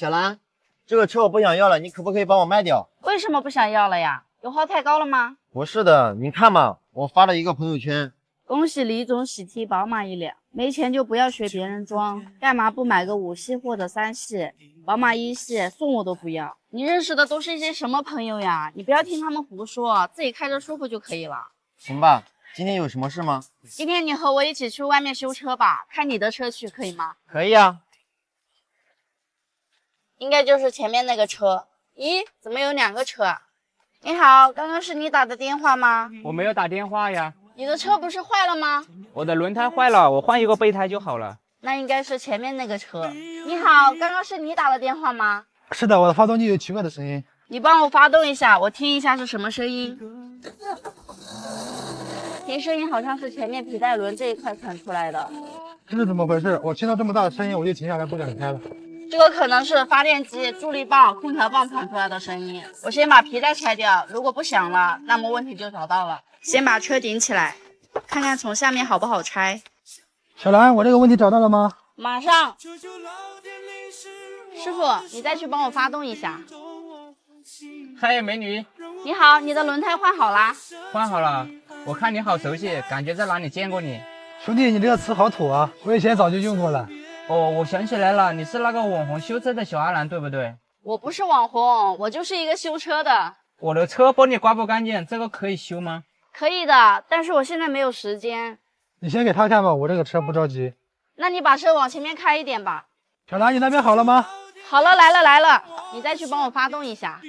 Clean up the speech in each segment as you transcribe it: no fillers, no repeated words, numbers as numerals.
小兰，这个车我不想要了，你可不可以帮我卖掉？为什么不想要了呀？油耗太高了吗？不是的，你看嘛，我发了一个朋友圈。恭喜李总喜提宝马一辆，没钱就不要学别人装，干嘛不买个5系或者3系？宝马1系送我都不要。你认识的都是一些什么朋友呀？你不要听他们胡说，自己开着舒服就可以了。行吧，今天有什么事吗？今天你和我一起去外面修车吧，开你的车去可以吗？可以啊。应该就是前面那个车。咦，怎么有2个车啊？你好，刚刚是你打的电话吗？我没有打电话呀，你的车不是坏了吗？我的轮胎坏了，我换一个备胎就好了。那应该是前面那个车。你好，刚刚是你打的电话吗？是的，我的发动机有奇怪的声音。你帮我发动一下，我听一下是什么声音。听声音好像是前面皮带轮这一块传出来的。这是怎么回事？我听到这么大的声音，我就停下来不敢开了。这个可能是发电机、助力泵、空调泵传出来的声音。我先把皮带拆掉，如果不响了，那么问题就找到了。先把车顶起来，看看从下面好不好拆。小兰，我这个问题找到了吗？马上。师傅，你再去帮我发动一下。嗨，美女，你好，你的轮胎换好啦？换好了。我看你好熟悉，感觉在哪里见过你。兄弟，你这个词好土啊！我以前早就用过了。哦，我想起来了，你是那个网红修车的小阿兰，对不对？我不是网红，我就是一个修车的。我的车玻璃刮不干净，这个可以修吗？可以的，但是我现在没有时间。你先给他看吧，我这个车不着急。那你把车往前面开一点吧。小兰，你那边好了吗？好了，来了来了，你再去帮我发动一下。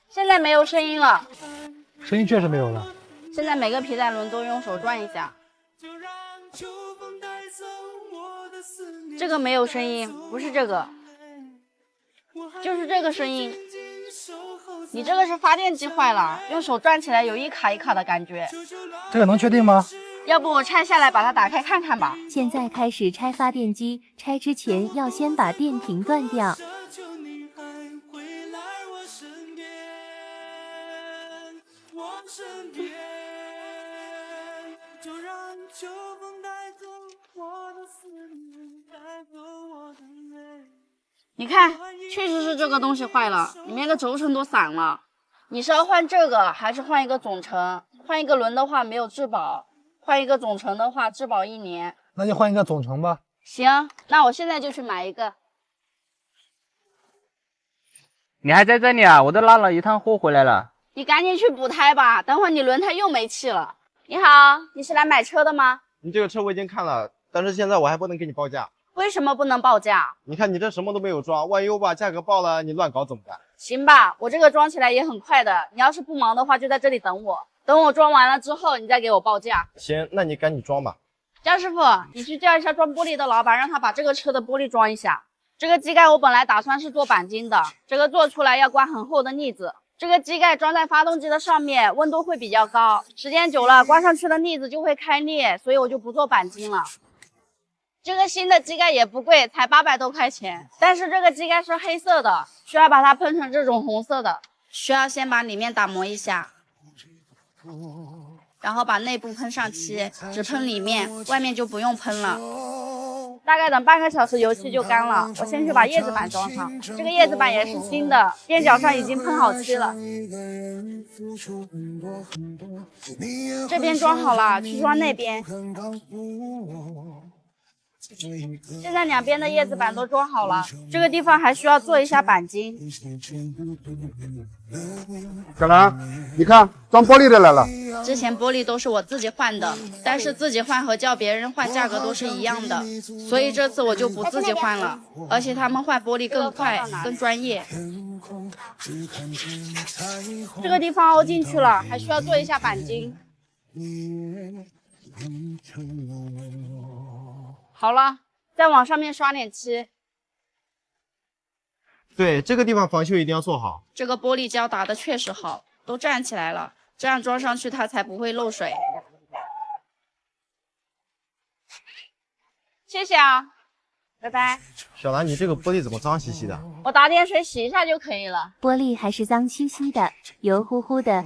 现在没有声音了。声音确实没有了。现在每个皮带轮都用手转一下。这个没有声音，不是这个，就是这个声音。你这个是发电机坏了，用手转起来有一卡一卡的感觉。这个能确定吗？要不我拆下来把它打开看看吧。现在开始拆发电机，拆之前要先把电瓶断掉。你看，确实是这个东西坏了，里面的轴承都散了。你是要换这个，还是换一个总成？换一个轮的话没有质保，换一个总成的话质保1年。那就换一个总成吧。行，那我现在就去买一个。你还在这里啊？我都拉了一趟货回来了。你赶紧去补胎吧，等会儿你轮胎又没气了。你好，你是来买车的吗？你这个车我已经看了，但是现在我还不能给你报价。为什么不能报价？你看你这什么都没有装，万一我把价格报了，你乱搞怎么办？行吧，我这个装起来也很快的，你要是不忙的话就在这里等我，等我装完了之后你再给我报价。行，那你赶紧装吧。江师傅，你去叫一下装玻璃的老板，让他把这个车的玻璃装一下。这个机盖我本来打算是做钣金的，这个做出来要刮很厚的腻子。这个机盖装在发动机的上面，温度会比较高，时间久了刮上去的腻子就会开裂，所以我就不做钣金了。这个新的机盖也不贵，才800多块钱，但是这个机盖是黑色的，需要把它喷成这种红色的，需要先把里面打磨一下，然后把内部喷上漆，只喷里面，外面就不用喷了。大概等半个小时油漆就干了，我先去把叶子板装上。这个叶子板也是新的，边角上已经喷好漆了。这边装好了，去装那边。现在两边的叶子板都装好了，这个地方还需要做一下钣金。小兰，你看装玻璃的来了。之前玻璃都是我自己换的，但是自己换和叫别人换价格都是一样的，所以这次我就不自己换了，而且他们换玻璃更快更专业。这个地方凹进去了，还需要做一下钣金。好了，再往上面刷点漆。对，这个地方防锈一定要做好。这个玻璃胶打的确实好，都站起来了，这样装上去它才不会漏水。谢谢啊，拜拜。小兰，你这个玻璃怎么脏兮兮的？我打点水洗一下就可以了。玻璃还是脏兮兮的，油乎乎的。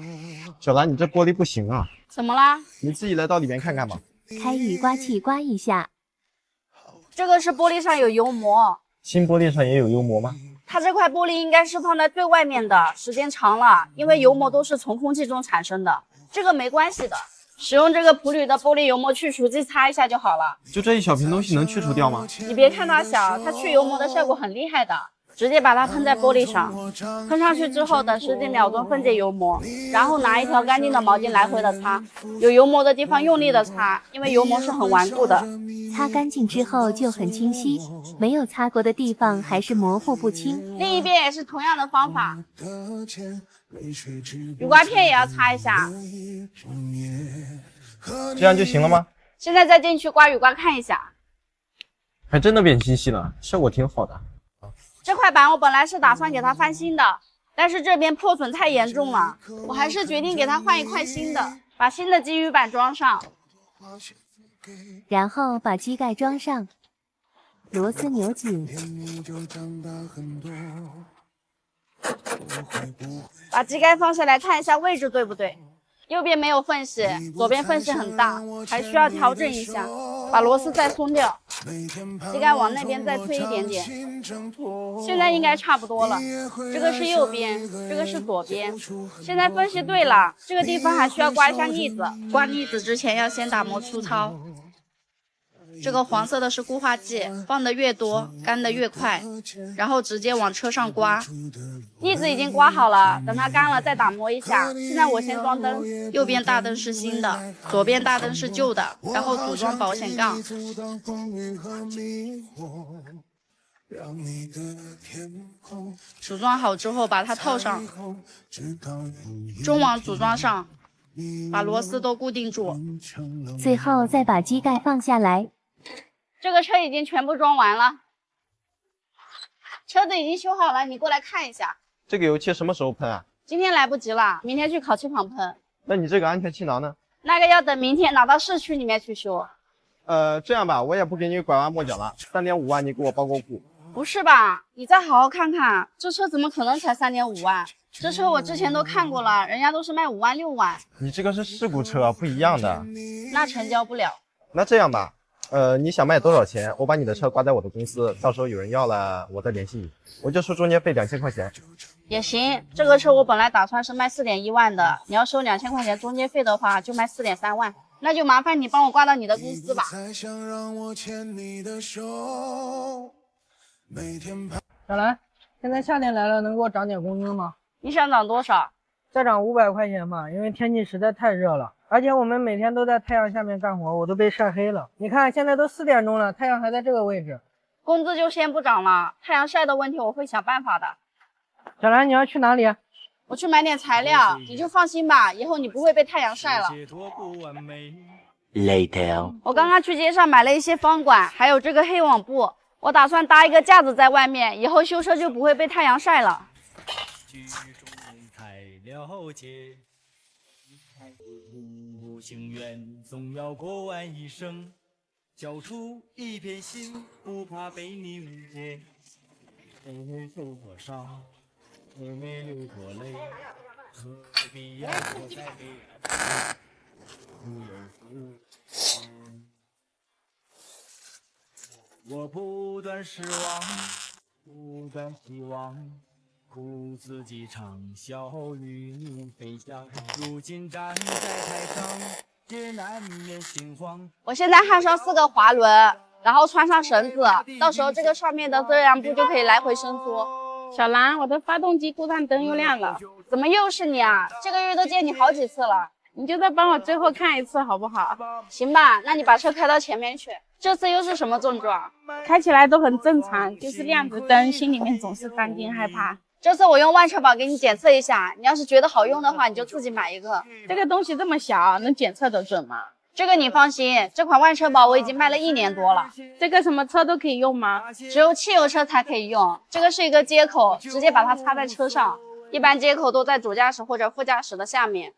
小兰，你这玻璃不行啊。怎么啦？你自己来到里面看看吧。开雨刮器刮一下。这个是玻璃上有油膜，新玻璃上也有油膜吗？它这块玻璃应该是放在最外面的，时间长了，因为油膜都是从空气中产生的，这个没关系的，使用这个普铝的玻璃油膜去除剂擦一下就好了。就这一小瓶东西能去除掉吗？你别看它小，它去油膜的效果很厉害的。直接把它喷在玻璃上，喷上去之后等10几秒钟分解油膜，然后拿一条干净的毛巾来回的擦，有油膜的地方用力的擦，因为油膜是很顽固的。擦干净之后就很清晰，没有擦过的地方还是模糊不清。另一边也是同样的方法，雨刮片也要擦一下。这样就行了吗？现在再进去刮雨刮看一下，还真的变清晰了，效果挺好的。这块板我本来是打算给它翻新的，但是这边破损太严重了，我还是决定给它换一块新的，把新的基雨板装上，然后把机盖装上，螺丝扭紧，把机盖放下来看一下位置对不对。右边没有缝隙，左边缝隙很大，还需要调整一下，把螺丝再松掉，机盖往那边再推一点点，现在应该差不多了。这个是右边，这个是左边，现在分析对了，这个地方还需要刮一下腻子，刮腻子之前要先打磨粗糙。这个黄色的是固化剂，放的越多干的越快，然后直接往车上刮。腻子已经刮好了，等它干了再打磨一下。现在我先装灯，右边大灯是新的，左边大灯是旧的，然后组装保险杠。组装好之后把它套上，中网组装上，把螺丝都固定住，最后再把机盖放下来。这个车已经全部装完了，车子已经修好了，你过来看一下。这个油漆什么时候喷啊？今天来不及了，明天去烤漆厂喷。那你这个安全气囊呢？那个要等明天拿到市区里面去修。这样吧，我也不给你拐弯抹角了，3.5万你给我包个股。不是吧？你再好好看看，这车怎么可能才3.5万？这车我之前都看过了，人家都是卖5万6万。你这个是事故车，不一样的。那成交不了。那这样吧，你想卖多少钱？我把你的车挂在我的公司，到时候有人要了，我再联系你，我就收中间费2000块钱。也行，这个车我本来打算是卖4.1万的，你要收2000块钱中间费的话，就卖4.3万。那就麻烦你帮我挂到你的公司吧。小兰，现在夏天来了，能给我涨点工资吗？你想涨多少？再涨500块钱吧，因为天气实在太热了，而且我们每天都在太阳下面干活，我都被晒黑了。你看，现在都4点钟了，太阳还在这个位置。工资就先不涨了，太阳晒的问题我会想办法的。小兰，你要去哪里？我去买点材料，你就放心吧，以后你不会被太阳晒了。Later， 我刚刚去街上买了一些方管，还有这个黑网布，我打算搭一个架子在外面，以后修车就不会被太阳晒了。情愿总要过完一生，交出一片心，不怕被你误解。没受过伤，也没流过泪，何必要活在黑暗？我不断失望，不断希望，苦自己长啸与你飞翔。如今站在台上，也难免心慌。我现在焊上4个滑轮，然后穿上绳子，到时候这个上面的遮阳布就可以来回伸缩。小兰，我的发动机故障灯又亮了，怎么又是你啊？这个月都见你好几次了，你就再帮我最后看一次好不好？行吧，那你把车开到前面去。这次又是什么症状？开起来都很正常，就是亮着灯，心里面总是担惊害怕。这次我用万车宝给你检测一下，你要是觉得好用的话，你就自己买一个。这个东西这么小，能检测得准吗？这个你放心，这款万车宝我已经卖了1年多了。这个什么车都可以用吗？只有汽油车才可以用。这个是一个接口，直接把它插在车上，一般接口都在主驾驶或者副驾驶的下面。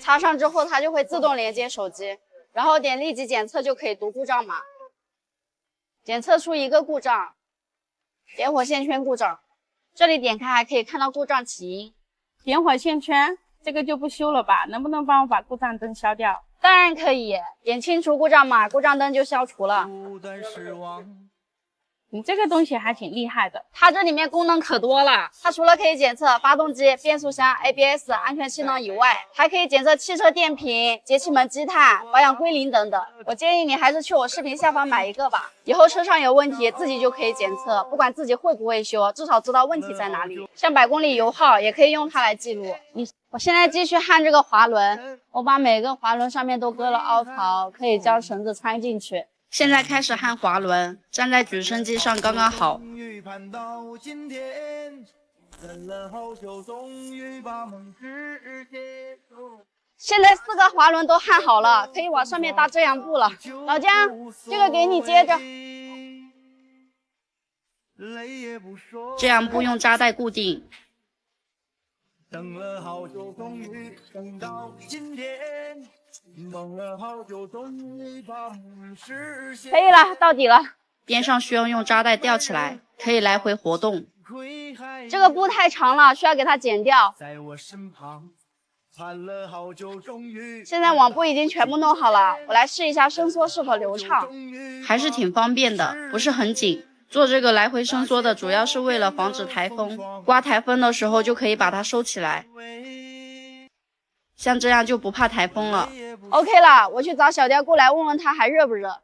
插上之后，它就会自动连接手机，然后点立即检测就可以读故障码。检测出一个故障，点火线圈故障，这里点开还可以看到故障起因。点火线圈，这个就不修了吧？能不能帮我把故障灯消掉？当然可以，点清除故障码，故障灯就消除了。不断失望，你这个东西还挺厉害的。它这里面功能可多了，它除了可以检测发动机、变速箱、ABS 安全气囊以外，还可以检测汽车电瓶、节气门积碳、保养归零等等。我建议你还是去我视频下方买一个吧，以后车上有问题自己就可以检测，不管自己会不会修，至少知道问题在哪里。像100公里油耗也可以用它来记录。我现在继续焊这个滑轮，我把每个滑轮上面都割了凹槽，可以将绳子穿进去。现在开始焊滑轮，站在举升机上刚刚好。现在4个滑轮都焊好了，可以往上面搭遮阳布了。老姜，这个给你接着。遮阳布用扎带固定。等了好久，终于等到今天。梦了好久，终于把梦实现。可以了，到底了。边上需要用扎带吊起来，可以来回活动。这个布太长了，需要给它剪掉。在我身旁，盼了好久，终于。现在网布已经全部弄好了，我来试一下伸缩是否流畅，还是挺方便的，不是很紧。做这个来回伸缩的，主要是为了防止台风，刮台风的时候就可以把它收起来。像这样就不怕台风了。OK 了，我去找小雕过来问问他还热不热。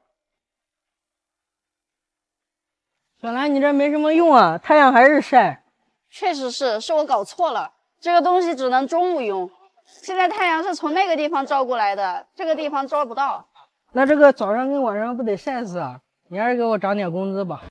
小兰，你这没什么用啊，太阳还是晒。确实是我搞错了，这个东西只能中午用。现在太阳是从那个地方照过来的，这个地方照不到。那这个早上跟晚上不得晒死啊？你还是给我涨点工资吧。